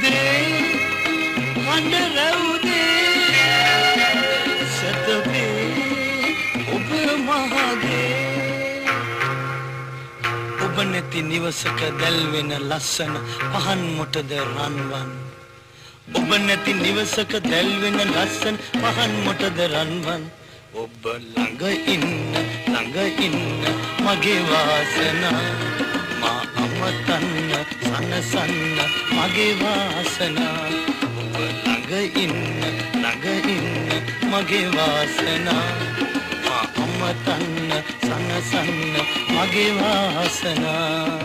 උදේ කඳ රැවුදේ සතපේ ඔබ මහගේ ඔබ නැති නිවසක දැල්වෙන ලස්සන පහන් මොටද රන්වන් ඔබ නැති නිවසක දැල්වෙන ලස්සන පහන් මොටද රන්වන් ඔබ ළඟ ඉන්න මගේ වාසනා මා අමතන්න සනසන්න මගේ වාසනා ඔබ ළඟ ඉන්න මගේ වාසනා මා අමතන්න සනසන්න මගේ වාසනා